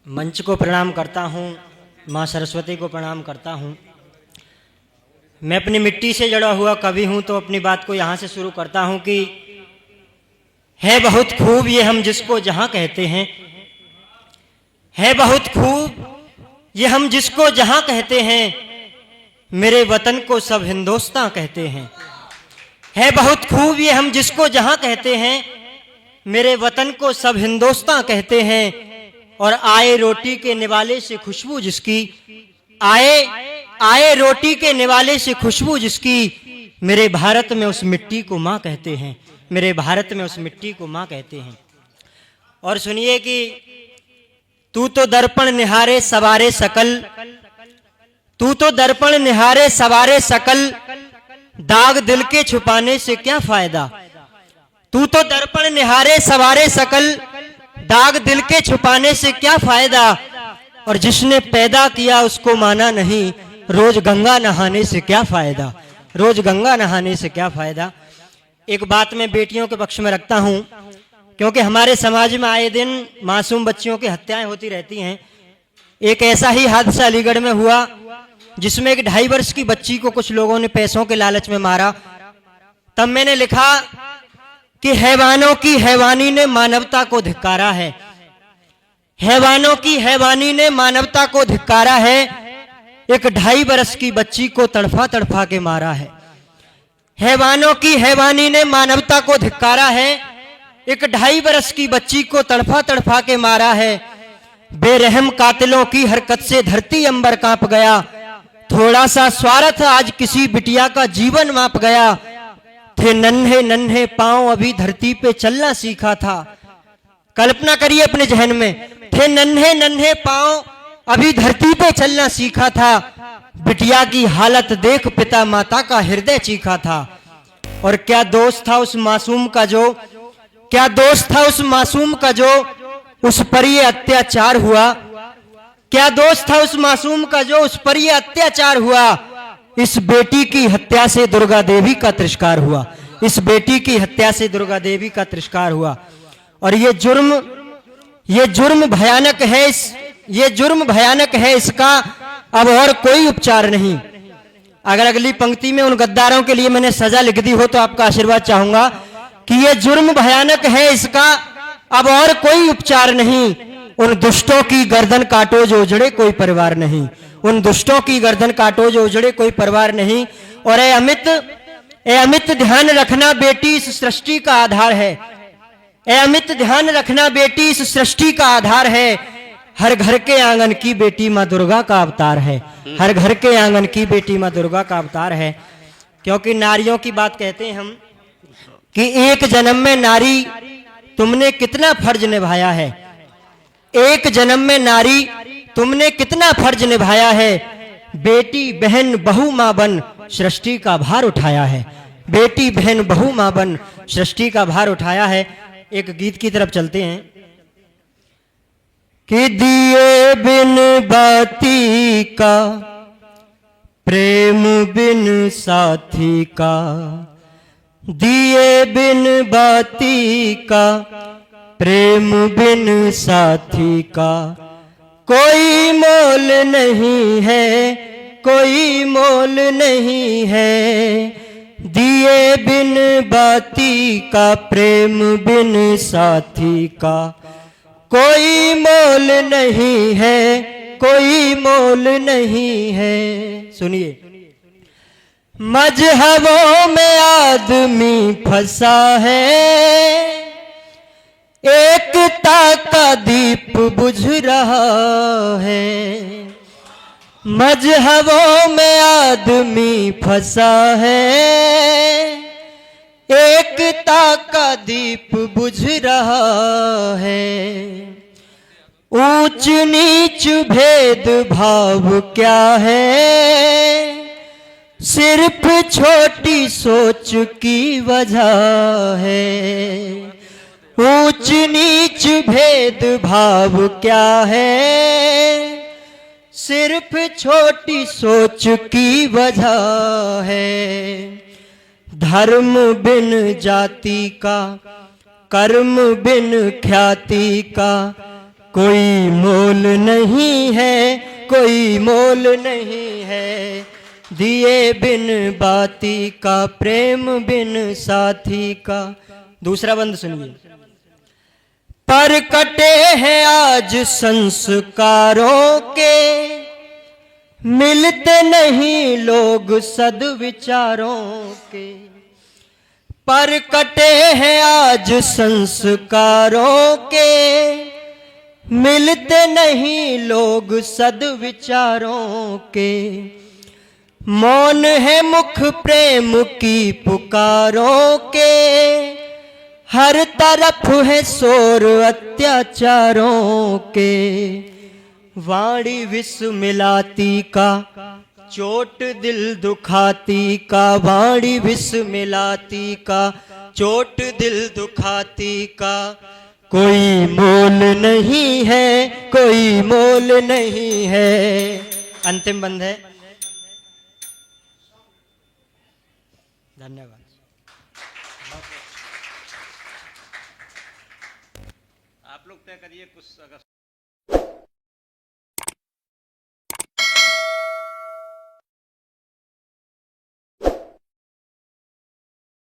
मंच को प्रणाम करता हूँ, माँ सरस्वती को प्रणाम करता हूँ। मैं अपनी मिट्टी से जड़ा हुआ कवि हूँ, तो अपनी बात को यहाँ से शुरू करता हूँ कि है बहुत खूब ये हम जिसको जहाँ कहते हैं, है बहुत खूब ये हम जिसको जहाँ कहते हैं, मेरे वतन को सब हिंदुस्तान कहते हैं। है बहुत खूब ये हम जिसको जहाँ कहते हैं, मेरे वतन को सब हिंदुस्तान कहते हैं। और आए रोटी के निवाले से खुशबू जिसकी, आए रोटी के निवाले से खुशबू जिसकी, मेरे भारत में उस मिट्टी को माँ कहते हैं, मेरे भारत में उस मिट्टी को माँ कहते हैं। और सुनिए कि तू तो दर्पण निहारे सवारे सकल, तू तो दर्पण निहारे सवारे सकल, दाग दिल के छुपाने से क्या फायदा। तू तो दर्पण निहारे सवारे सकल, दाग दिल के छुपाने से क्या फायदा। और जिसने पैदा किया उसको माना नहीं, रोज गंगा नहाने से क्या फायदा, रोज गंगा नहाने से क्या फायदा। एक बात मैं बेटियों के पक्ष में रखता हूं, क्योंकि हमारे समाज में आए दिन मासूम बच्चियों की हत्याएं होती रहती हैं। एक ऐसा ही हादसा अलीगढ़ में हुआ जिसमें एक 2.5 वर्ष की बच्ची को कुछ लोगों ने पैसों के लालच में मारा। तब मैंने लिखा कि हैवानों की हैवानी ने मानवता को धिक्कारा है, हैवानों की हैवानी ने मानवता को धिक्कारा है। एक 2.5 वर्ष की बच्ची को तड़फा तड़फा के मारा है। हैवानों की हैवानी ने मानवता को धिक्कारा है, एक 2.5 वर्ष की बच्ची को तड़फा तड़फा के मारा है। बेरहम कातिलों की हरकत से धरती अंबर कांप गया, थोड़ा सा स्वार्थ आज किसी बिटिया का जीवन माप गया। थे नन्हे नन्हे पांव अभी धरती पे चलना सीखा था, कल्पना करिए अपने जहन में, थे नन्हे नन्हे पांव अभी धरती पे चलना सीखा था। बिटिया की हालत देख पिता माता का हृदय चीखा था। और क्या दोष था उस मासूम का जो, क्या दोष था उस मासूम का जो उस पर ये अत्याचार हुआ, क्या दोष था उस मासूम का जो उस पर ये अत्याचार हुआ। इस बेटी की हत्या से दुर्गा देवी का तिरस्कार हुआ, इस बेटी की हत्या से दुर्गा देवी का तिरस्कार हुआ। और ये जुर्म भयानक है, ये जुर्म भयानक है, इसका अब और कोई उपचार नहीं। अगर अगली पंक्ति में उन गद्दारों के लिए मैंने सजा लिख दी हो तो आपका आशीर्वाद चाहूंगा कि ये जुर्म भयानक है, इसका अब और कोई उपचार नहीं। उन दुष्टों की गर्दन काटो जो उजड़े कोई परिवार नहीं, उन दुष्टों की गर्दन काटो जो उजड़े कोई परिवार नहीं। और ए अमित ध्यान रखना बेटी इस सृष्टि का आधार है, ए अमित ध्यान रखना बेटी इस सृष्टि का आधार है। हर घर के आंगन की बेटी माँ दुर्गा का अवतार है, हर घर के आंगन की बेटी माँ दुर्गा का अवतार है। क्योंकि नारियों की बात कहते हैं हम कि एक जन्म में नारी तुमने कितना फर्ज निभाया है, एक जन्म में नारी तुमने कितना फर्ज निभाया है। बेटी बहन बहू मां बन सृष्टि का भार उठाया है, बेटी बहन बहू मां बन सृष्टि का भार उठाया है। एक गीत की तरफ चलते हैं कि दिए बिन बाती का, प्रेम बिन साथी का, दिए बिन बाती का, प्रेम बिन साथी का, कोई मोल नहीं है, कोई मोल नहीं है। दिए बिन बाती का, प्रेम बिन साथी का, कोई मोल नहीं है, कोई मोल नहीं है। सुनिए, मजहबों में आदमी फंसा है, एकता का दीप बुझ रहा है। मजहबों में आदमी फंसा है, एकता का दीप बुझ रहा है। ऊंच नीच भेद भाव क्या है, सिर्फ छोटी सोच की वजह है। ऊंच नीच भेद भाव क्या है, सिर्फ छोटी सोच की वजह है। धर्म बिन जाति का, कर्म बिन ख्याति का, कोई मोल नहीं है, कोई मोल नहीं है, दिए बिन बाती का, प्रेम बिन साथी का। दूसरा बंद सुनिए। पर कटे हैं आज संस्कारों के, मिलते नहीं लोग सद्विचारों के। पर कटे हैं आज संस्कारों के, मिलते नहीं लोग सद्विचारों के। मौन है मुख प्रेम की पुकारों के, हर तरफ है शोर अत्याचारों के। वाणी विष मिलाती का, चोट दिल दुखाती का, वाणी विष मिलाती का, चोट दिल दुखाती का। कोई मोल नहीं है, कोई मोल नहीं है। अंतिम बंद है। धन्यवाद। आप लोग तय करिए कुछ अगर